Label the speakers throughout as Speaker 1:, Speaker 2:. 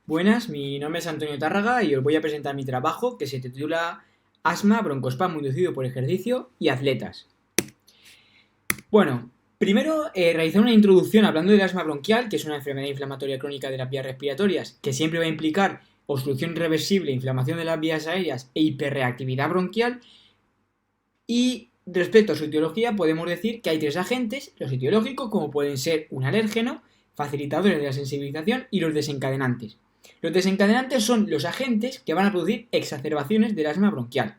Speaker 1: Buenas, mi nombre es Antonio Tárraga y os voy a presentar mi trabajo que se titula Asma, broncoespasmo inducido por ejercicio y atletas. Bueno, primero realizar una introducción hablando del asma bronquial, que es una enfermedad inflamatoria crónica de las vías respiratorias, que siempre va a implicar obstrucción irreversible, inflamación de las vías aéreas e hiperreactividad bronquial. Y respecto a su etiología, podemos decir que hay tres agentes, los etiológicos, como pueden ser un alérgeno, facilitadores de la sensibilización y los desencadenantes. Los desencadenantes son los agentes que van a producir exacerbaciones del asma bronquial.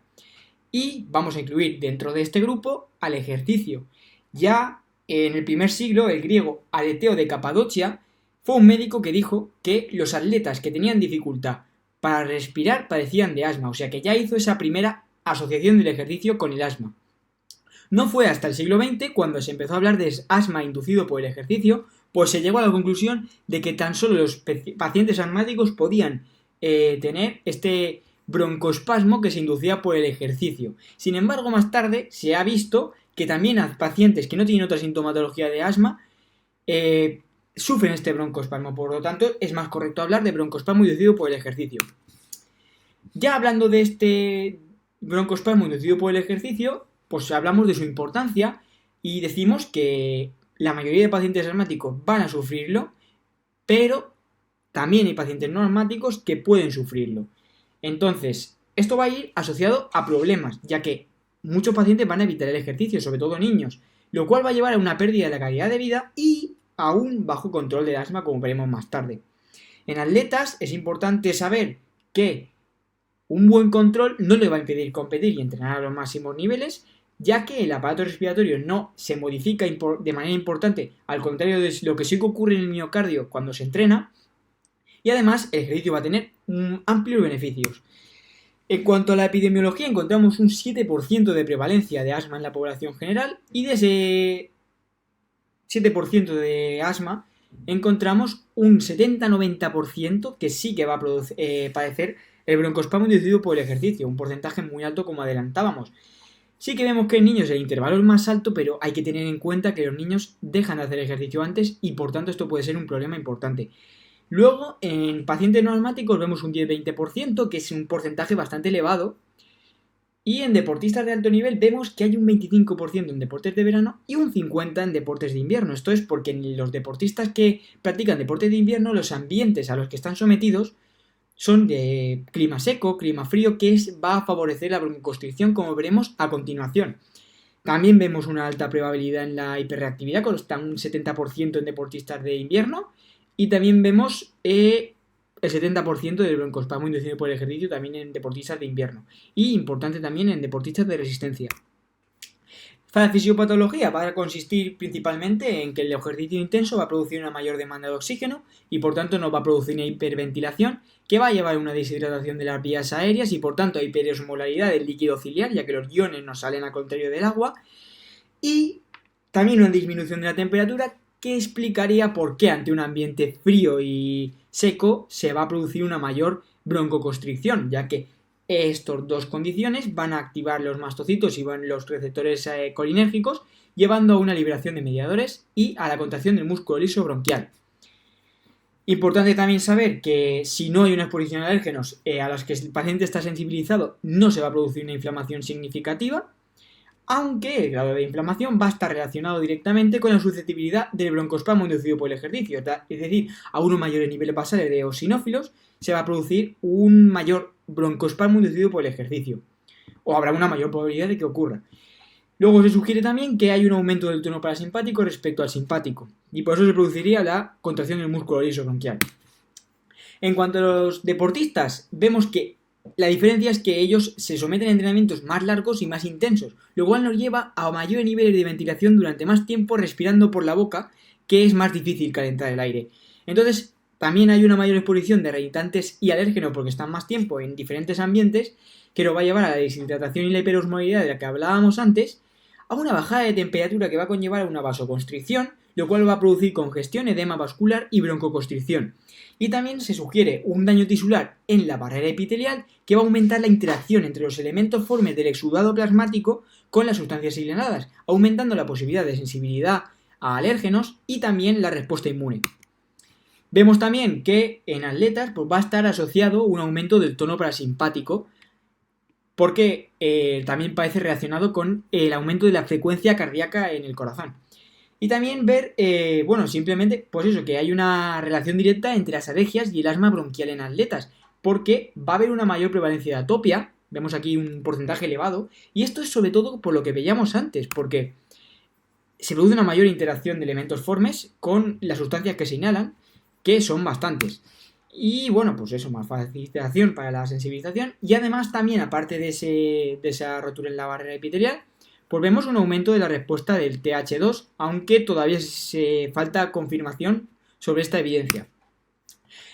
Speaker 1: Y vamos a incluir dentro de este grupo al ejercicio. Ya en el primer siglo, el griego Aleteo de Capadocia fue un médico que dijo que los atletas que tenían dificultad para respirar padecían de asma, o sea que ya hizo esa primera asociación del ejercicio con el asma. No fue hasta el siglo XX cuando se empezó a hablar de asma inducido por el ejercicio, pues se llegó a la conclusión de que tan solo los pacientes asmáticos podían tener este broncoespasmo que se inducía por el ejercicio. Sin embargo, más tarde se ha visto que también a pacientes que no tienen otra sintomatología de asma sufren este broncoespasmo. Por lo tanto, es más correcto hablar de broncoespasmo inducido por el ejercicio. Ya hablando de este broncoespasmo inducido por el ejercicio, pues hablamos de su importancia y decimos que la mayoría de pacientes asmáticos van a sufrirlo, pero también hay pacientes no asmáticos que pueden sufrirlo. Entonces, esto va a ir asociado a problemas, ya que muchos pacientes van a evitar el ejercicio, sobre todo niños, lo cual va a llevar a una pérdida de la calidad de vida y a un bajo control del asma, como veremos más tarde. En atletas es importante saber que un buen control no le va a impedir competir y entrenar a los máximos niveles, ya que el aparato respiratorio no se modifica de manera importante, al contrario de lo que sí que ocurre en el miocardio cuando se entrena, y además el ejercicio va a tener amplios beneficios. En cuanto a la epidemiología, encontramos un 7% de prevalencia de asma en la población general, y de ese 7% de asma encontramos un 70-90% que sí que va a padecer el broncoespasmo inducido por el ejercicio, un porcentaje muy alto como adelantábamos. Sí que vemos que en niños el intervalo es más alto, pero hay que tener en cuenta que los niños dejan de hacer ejercicio antes y por tanto esto puede ser un problema importante. Luego, en pacientes no asmáticos vemos un 10-20%, que es un porcentaje bastante elevado. Y en deportistas de alto nivel vemos que hay un 25% en deportes de verano y un 50% en deportes de invierno. Esto es porque en los deportistas que practican deportes de invierno, los ambientes a los que están sometidos son de clima seco, clima frío, que va a favorecer la broncoconstricción, como veremos a continuación. También vemos una alta probabilidad en la hiperreactividad, con hasta un 70% en deportistas de invierno. Y también vemos el 70% del broncoespasmo inducido por el ejercicio también en deportistas de invierno. Y importante también en deportistas de resistencia. La fisiopatología va a consistir principalmente en que el ejercicio intenso va a producir una mayor demanda de oxígeno y por tanto no va a producir una hiperventilación que va a llevar a una deshidratación de las vías aéreas y por tanto a hiperosmolaridad del líquido ciliar, ya que los iones no salen al contrario del agua, y también una disminución de la temperatura que explicaría por qué ante un ambiente frío y seco se va a producir una mayor broncoconstricción, ya que estas dos condiciones van a activar los mastocitos y van los receptores colinérgicos, llevando a una liberación de mediadores y a la contracción del músculo liso bronquial. Importante también saber que si no hay una exposición a alérgenos a los que el paciente está sensibilizado, no se va a producir una inflamación significativa, aunque el grado de inflamación va a estar relacionado directamente con la susceptibilidad del broncoespasmo inducido por el ejercicio, es decir, a unos mayores niveles basales de eosinófilos se va a producir un mayor broncoespasmo inducido por el ejercicio, o habrá una mayor probabilidad de que ocurra. Luego se sugiere también que hay un aumento del tono parasimpático respecto al simpático, y por eso se produciría la contracción del músculo liso bronquial. En cuanto a los deportistas, vemos que la diferencia es que ellos se someten a entrenamientos más largos y más intensos, lo cual nos lleva a mayores niveles de ventilación durante más tiempo respirando por la boca, que es más difícil calentar el aire. Entonces, también hay una mayor exposición de irritantes y alérgenos porque están más tiempo en diferentes ambientes, que lo va a llevar a la deshidratación y la hiperosmolalidad de la que hablábamos antes, a una bajada de temperatura que va a conllevar a una vasoconstricción, lo cual va a producir congestión, edema vascular y broncoconstricción. Y también se sugiere un daño tisular en la barrera epitelial que va a aumentar la interacción entre los elementos formes del exudado plasmático con las sustancias inhaladas, aumentando la posibilidad de sensibilidad a alérgenos y también la respuesta inmune. Vemos también que en atletas pues, va a estar asociado un aumento del tono parasimpático, porque también parece relacionado con el aumento de la frecuencia cardíaca en el corazón. Y también ver, simplemente, pues eso, que hay una relación directa entre las alergias y el asma bronquial en atletas, porque va a haber una mayor prevalencia de atopia, vemos aquí un porcentaje elevado, y esto es sobre todo por lo que veíamos antes, porque se produce una mayor interacción de elementos formes con las sustancias que se inhalan, que son bastantes. Y bueno, pues eso, más facilitación para la sensibilización. Y además también, aparte de esa rotura en la barrera epitelial, pues vemos un aumento de la respuesta del TH2, aunque todavía se falta confirmación sobre esta evidencia.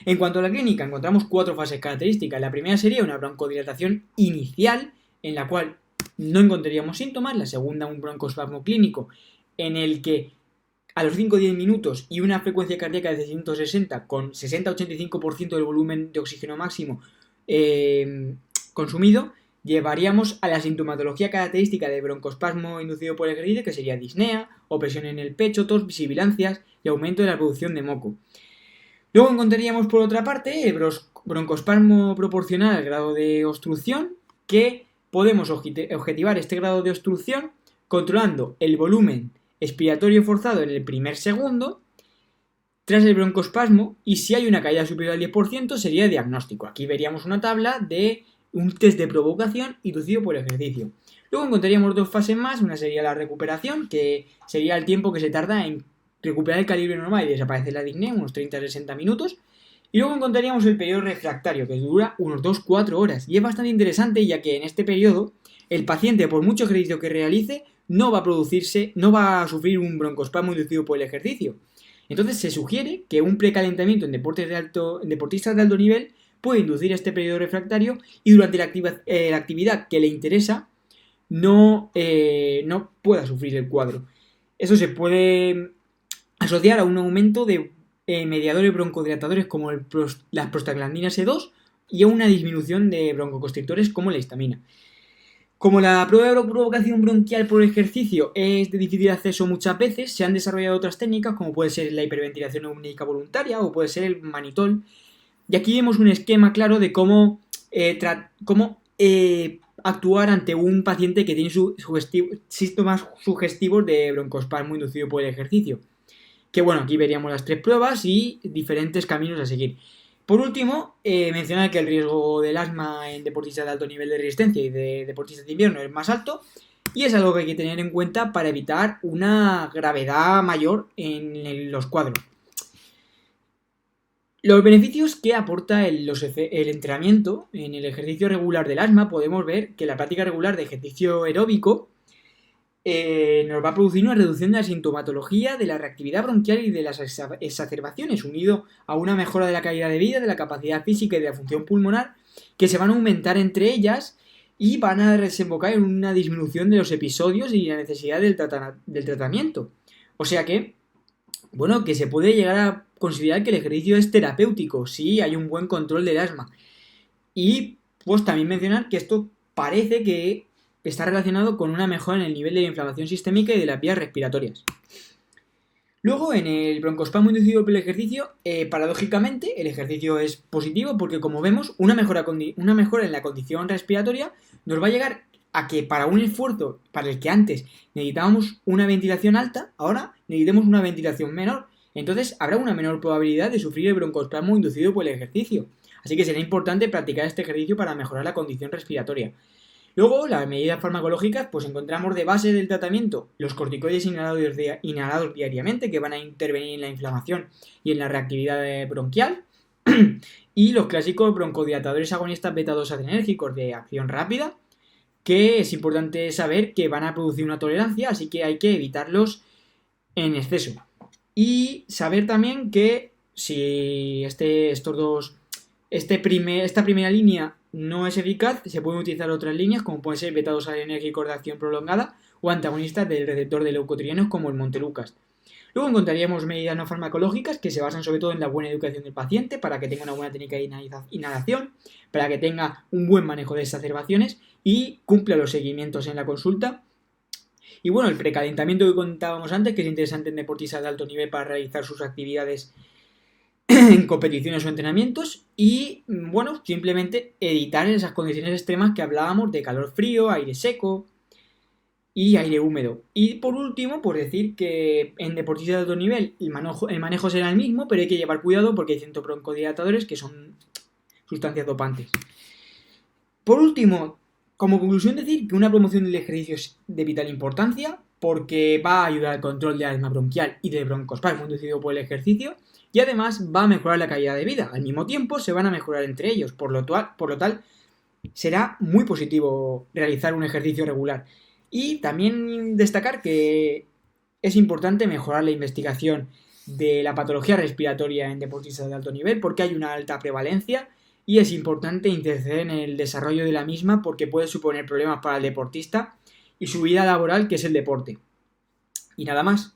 Speaker 1: En cuanto a la clínica, encontramos 4 fases características. La primera sería una broncodilatación inicial, en la cual no encontraríamos síntomas. La segunda, un broncoespasmo clínico, en el que a los 5 o 10 minutos y una frecuencia cardíaca de 160 con 60-85% del volumen de oxígeno máximo consumido, llevaríamos a la sintomatología característica de broncoespasmo inducido por el ejercicio, que sería disnea, opresión en el pecho, tos, sibilancias y aumento de la producción de moco. Luego encontraríamos por otra parte el broncoespasmo proporcional al grado de obstrucción, que podemos objetivar este grado de obstrucción controlando el volumen expiratorio forzado en el primer segundo tras el broncoespasmo, y si hay una caída superior al 10% sería diagnóstico. Aquí veríamos una tabla de un test de provocación inducido por ejercicio. Luego encontraríamos 2 fases más, una sería la recuperación, que sería el tiempo que se tarda en recuperar el calibre normal y desaparecer la disnea, unos 30-60 minutos. Y luego encontraríamos el periodo refractario, que dura unos 2-4 horas. Y es bastante interesante, ya que en este periodo el paciente, por mucho ejercicio que realice, no va a sufrir un broncoespasmo inducido por el ejercicio. Entonces se sugiere que un precalentamiento en deportistas de alto nivel puede inducir este periodo refractario, y durante la actividad que le interesa no pueda sufrir el cuadro. Eso se puede asociar a un aumento de mediadores broncodilatadores como las prostaglandinas E2 y a una disminución de broncoconstrictores como la histamina. Como la prueba de provocación bronquial por ejercicio es de difícil acceso muchas veces, se han desarrollado otras técnicas como puede ser la hiperventilación neumónica voluntaria o puede ser el manitol. Y aquí vemos un esquema claro de cómo actuar ante un paciente que tiene síntomas sugestivos de broncoespasmo inducido por el ejercicio. Que bueno, aquí veríamos las 3 pruebas y diferentes caminos a seguir. Por último, mencionar que el riesgo del asma en deportistas de alto nivel de resistencia y de deportistas de invierno es más alto, y es algo que hay que tener en cuenta para evitar una gravedad mayor en los cuadros. Los beneficios que aporta el entrenamiento en el ejercicio regular del asma, podemos ver que la práctica regular de ejercicio aeróbico nos va a producir una reducción de la sintomatología, de la reactividad bronquial y de las exacerbaciones, unido a una mejora de la calidad de vida, de la capacidad física y de la función pulmonar, que se van a aumentar entre ellas y van a desembocar en una disminución de los episodios y la necesidad del tratamiento. O sea que, bueno, que se puede llegar a considerar que el ejercicio es terapéutico si hay un buen control del asma. Y pues también mencionar que esto parece que está relacionado con una mejora en el nivel de la inflamación sistémica y de las vías respiratorias. Luego, en el broncoespasmo inducido por el ejercicio, paradójicamente, el ejercicio es positivo porque, como vemos, una mejora en la condición respiratoria nos va a llegar a que para un esfuerzo para el que antes necesitábamos una ventilación alta, ahora necesitemos una ventilación menor. Entonces, habrá una menor probabilidad de sufrir el broncoespasmo inducido por el ejercicio. Así que será importante practicar este ejercicio para mejorar la condición respiratoria. Luego, las medidas farmacológicas, pues encontramos de base del tratamiento los corticoides inhalados diariamente, que van a intervenir en la inflamación y en la reactividad bronquial, y los clásicos broncodilatadores agonistas beta-2 adrenérgicos de acción rápida, que es importante saber que van a producir una tolerancia, así que hay que evitarlos en exceso. Y saber también que si esta primera línea no es eficaz, se pueden utilizar otras líneas como pueden ser beta-2 adrenérgicos de acción prolongada o antagonistas del receptor de leucotrienos como el montelukast. Luego encontraríamos medidas no farmacológicas que se basan sobre todo en la buena educación del paciente para que tenga una buena técnica de inhalación, para que tenga un buen manejo de exacerbaciones y cumpla los seguimientos en la consulta. Y bueno, el precalentamiento que contábamos antes, que es interesante en deportistas de alto nivel para realizar sus actividades en competiciones o entrenamientos y, bueno, simplemente evitar esas condiciones extremas que hablábamos de calor frío, aire seco y aire húmedo. Y por último, por decir que en deportistas de alto nivel el manejo será el mismo, pero hay que llevar cuidado porque hay ciertos broncodilatadores que son sustancias dopantes. Por último, como conclusión decir que una promoción del ejercicio es de vital importancia porque va a ayudar al control de asma bronquial y de broncoespasmo inducido por el ejercicio y además va a mejorar la calidad de vida. Al mismo tiempo se van a mejorar entre ellos, por lo tal será muy positivo realizar un ejercicio regular. Y también destacar que es importante mejorar la investigación de la patología respiratoria en deportistas de alto nivel porque hay una alta prevalencia y es importante interceder en el desarrollo de la misma porque puede suponer problemas para el deportista y su vida laboral, que es el deporte. Y nada más.